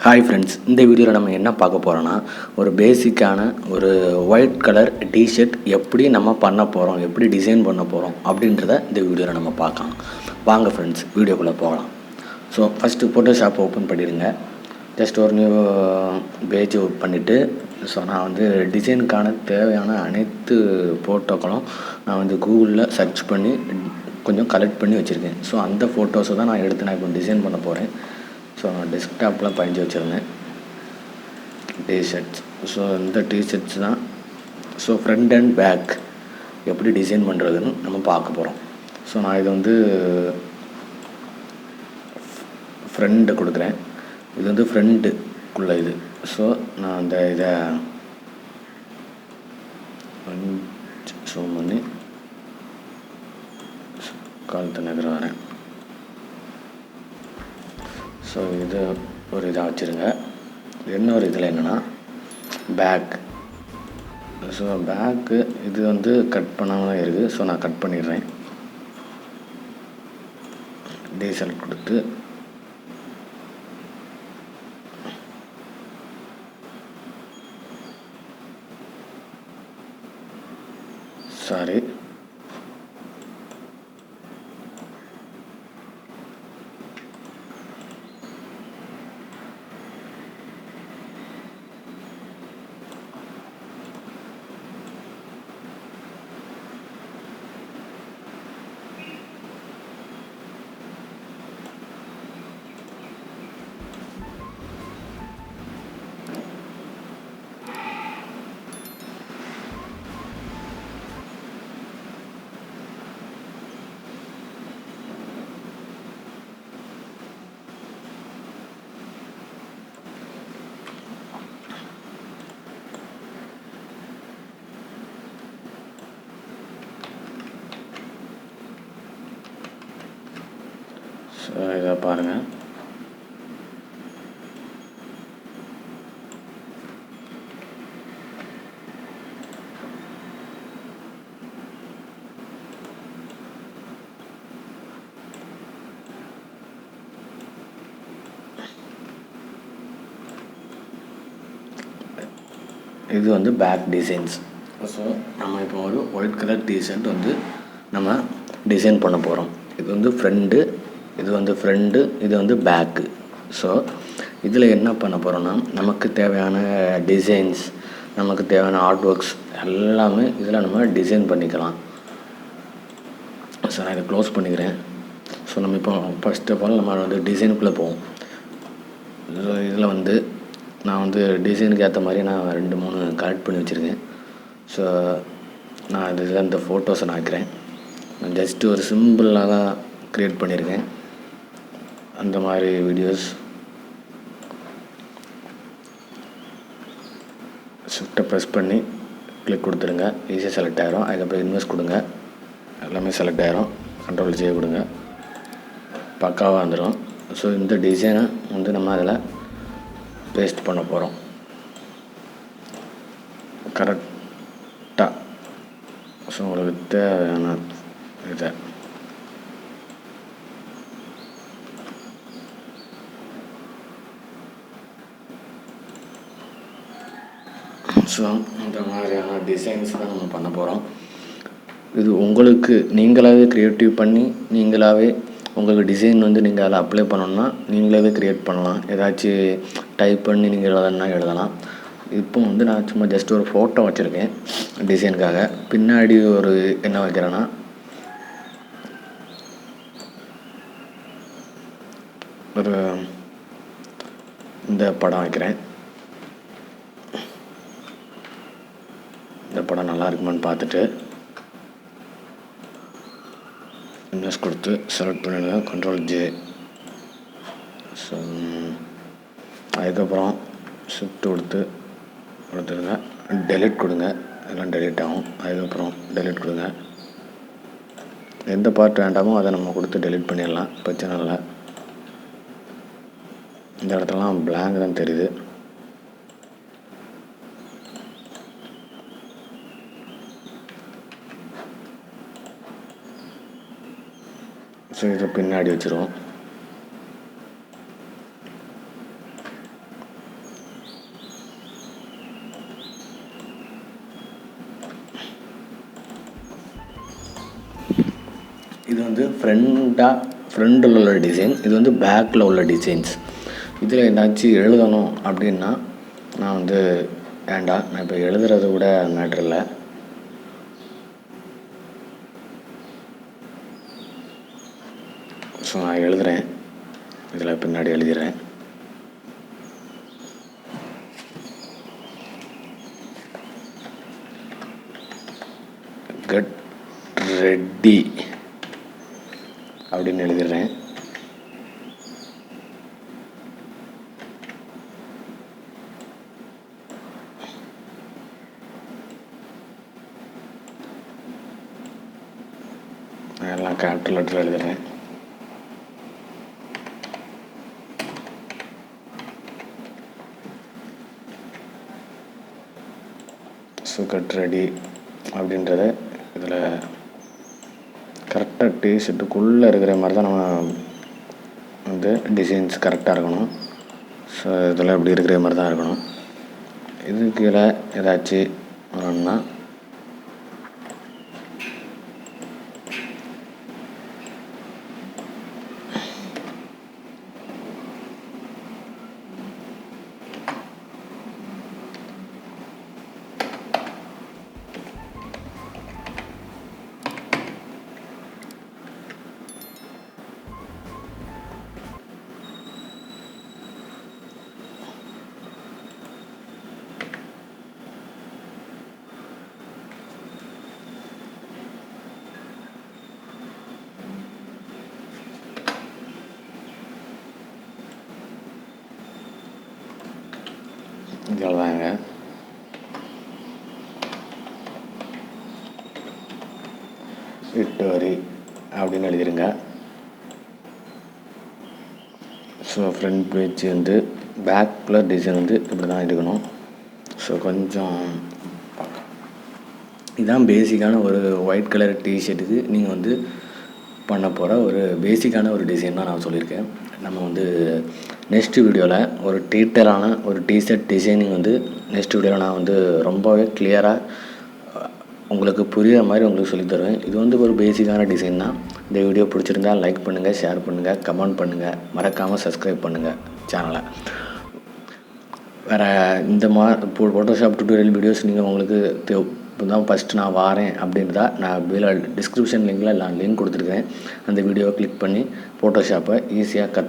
Hi friends, இந்த வீடியோவில் நம்ம என்ன பார்க்க போகிறோன்னா, ஒரு பேசிக்கான ஒரு ஒயிட் கலர் டிஷர்ட் எப்படி நம்ம பண்ண போகிறோம், எப்படி டிசைன் பண்ண போகிறோம் அப்படின்றத இந்த வீடியோவில் நம்ம பார்க்கலாம். வாங்க ஃப்ரெண்ட்ஸ், வீடியோக்குள்ளே போகலாம். ஸோ ஃபஸ்ட்டு ஃபோட்டோஷாப் ஓப்பன் பண்ணிடுங்க. ஜஸ்ட் ஒரு நியூ பேஜ் ஓப்பன் பண்ணிவிட்டு, ஸோ நான் வந்து டிசைனுக்கான தேவையான அனைத்து ஃபோட்டோக்களும் நான் வந்து கூகுளில் சர்ச் பண்ணி கொஞ்சம் கலெக்ட் பண்ணி வச்சுருக்கேன். ஸோ அந்த ஃபோட்டோஸை தான் நான் எடுத்து நான் இப்போ டிசைன் பண்ண போகிறேன். ஸோ நான் டெஸ்க்டாப்பில் பதிஞ்சு வச்சுருந்தேன் டிஷர்ட்ஸ். ஸோ இந்த டிஷர்ட்ஸ் தான். ஸோ ஃப்ரண்ட் அண்ட் பேக் எப்படி டிசைன் பண்ணுறதுன்னு நம்ம பார்க்க போகிறோம். ஸோ நான் இது வந்து ஃப்ரண்ட்டு கொடுக்குறேன். இது வந்து ஃப்ரண்ட்டுக்குள்ளே இது. ஸோ நான் அந்த இதை ஷோ பண்ணி காலத்தை நகர வரேன். ஸோ இது ஒரு இதாக வச்சுருங்க. இன்னொரு இதில் என்னென்னா பேக். ஸோ பேக்கு இது வந்து கட் பண்ணாமல் இருக்குது. ஸோ நான் கட் பண்ணிடுறேன். டீசல் கொடுத்து சாரி இதை பாருங்கள். இது வந்து பேக் டிசைன்ஸ். ஸோ நம்ம இப்போ ஒரு ஒயிட் கலர் டிஷர்ட் வந்து நம்ம டிசைன் பண்ண போகிறோம். இது வந்து ஃப்ரண்ட்டு, இது வந்து ஃப்ரண்ட்டு, இது வந்து பேக்கு. ஸோ இதில் என்ன பண்ண போகிறோன்னா, நமக்கு தேவையான டிசைன்ஸ், நமக்கு தேவையான ஆர்ட் ஒர்க்ஸ் எல்லாமே இதில் நம்ம டிசைன் பண்ணிக்கலாம். ஸோ நான் இதை க்ளோஸ் பண்ணிக்கிறேன். ஸோ நம்ம இப்போ ஃபஸ்ட் ஆஃப் ஆல் நம்ம வந்து டிசைனுக்குள்ளே போவோம். ஸோ இதில் வந்து நான் வந்து டிசைனுக்கு ஏற்ற மாதிரி நான் 2-3 கலெக்ட் பண்ணி வச்சுருக்கேன். ஸோ நான் இதில் இந்த ஃபோட்டோஸை நான் வைக்கிறேன். நான் ஜஸ்ட்டு ஒரு சிம்பிளாக தான் க்ரியேட் பண்ணியிருக்கேன். அந்த மாதிரி வீடியோஸ் ஷிஃப்ட்டை ப்ரெஸ் பண்ணி கிளிக் கொடுத்துருங்க. ஈஸியாக செலக்ட் ஆகிரும். அதுக்கப்புறம் இன்வெஸ்ட் கொடுங்க, எல்லாமே செலக்ட் ஆகிரும். கண்ட்ரோல் ஜே கொடுங்க, பக்காவாக வந்துடும். ஸோ இந்த டிசைனை வந்து நம்ம அதில் பேஸ்ட் பண்ண போகிறோம் கரெக்டாக. ஸோ உங்களுக்கு தேவையான இதை ஸோ இந்த மாதிரியான டிசைன்ஸ் தான் நம்ம பண்ண போகிறோம். இது உங்களுக்கு நீங்களாகவே க்ரியேட்டிவ் பண்ணி நீங்களாகவே உங்களுக்கு டிசைன் வந்து நீங்கள் அதில் அப்ளை பண்ணணுன்னா நீங்களாகவே க்ரியேட் பண்ணலாம். ஏதாச்சும் டைப் பண்ணி நீங்கள் எழுதலாம். இப்போ வந்து நான் சும்மா ஜஸ்ட் ஒரு ஃபோட்டோ வச்சுருக்கேன் டிசைனுக்காக. பின்னாடி ஒரு என்ன வைக்கிறேன்னா, ஒரு இந்த படம் வைக்கிறேன். இந்த படம் நல்லா இருக்குமான்னு பார்த்துட்டு இன்வெஸ்ட் கொடுத்து செலக்ட் பண்ணிடுங்க, கண்ட்ரோல் ஜே. ஸோ அதுக்கப்புறம் ஷிஃப்ட் கொடுத்துருங்க, டெலிட் கொடுங்க. எல்லாம் டெலிட் ஆகும். அதுக்கப்புறம் டெலிட் கொடுங்க. எந்த பார்ட் வேண்டாமோ அதை நம்ம கொடுத்து டெலிட் பண்ணிடலாம், பிரச்சனை இல்லை. இந்த இடத்துலலாம் பிளாங்க் தான் தெரியுது. ஸோ இதை பின்னாடி வச்சுருவோம். இது வந்து ஃப்ரண்டில் உள்ள டிசைன், இது வந்து பேக்கில் உள்ள டிசைன்ஸ். இதில் ஏதாச்சும் எழுதணும் அப்படின்னா நான் வந்து வேண்டாம், நான் இப்போ எழுதுறது கூட மேட்ரு இல்லை. ஸோ நான் எழுதுகிறேன், இதில் பின்னாடி எழுதிடுறேன். கெட் ரெடி அப்படின்னு எழுதிடுறேன். எல்லாம் கேபிட்டல் லெட்டர் எழுதுறேன். ஸோ கட் ரெடி அப்படின்றத இதில் கரெக்டாக டிஷர்ட்டுக்குள்ளே இருக்கிற மாதிரி தான் நம்ம வந்து டிசைன்ஸ் கரெக்டாக இருக்கணும். ஸோ இதில் இப்படி இருக்கிற மாதிரி தான் இருக்கணும். இது கீழே ஏதாச்சும் வரணும்னா இவ்வளோதாங்க. விக்டோரி அப்படின்னு எழுதிருங்க. ஸோ ஃப்ரண்ட் பேஜ் வந்து பேக்கில் டிசைன் வந்து இப்படி தான் இருக்கணும். ஸோ கொஞ்சம் இதுதான் பேசிக்கான ஒரு ஒயிட் கலர் டிஷர்ட்டுக்கு நீங்கள் வந்து பண்ண போகிற ஒரு பேசிக்கான ஒரு டிசைன் தான் நான் சொல்லியிருக்கேன். நம்ம வந்து நெக்ஸ்ட் வீடியோவில் ஒரு டீட்டெயிலான ஒரு டிஷர்ட் டிசைனிங் வந்து நெக்ஸ்ட் வீடியோவில் நான் வந்து ரொம்பவே கிளியராக உங்களுக்கு புரிகிற மாதிரி உங்களுக்கு சொல்லித் தருவேன். இது வந்து ஒரு பேசிக்கான டிசைன் தான். இந்த வீடியோ பிடிச்சிருந்தால் லைக் பண்ணுங்கள், ஷேர் பண்ணுங்கள், கமெண்ட் பண்ணுங்கள், மறக்காமல் சப்ஸ்கிரைப் பண்ணுங்கள் சேனலை. வேறு இந்த ஃபோட்டோஷாப் டுட்டோரியல் வீடியோஸ் நீங்கள் உங்களுக்கு இப்போ தான் ஃபஸ்ட்டு நான் வாரேன் அப்படின்றதா நான் டிஸ்கிரிப்ஷன் லிங்கில் நான் லிங்க் கொடுத்துருக்கேன். அந்த வீடியோவை கிளிக் பண்ணி ஃபோட்டோஷாப்பை ஈஸியாக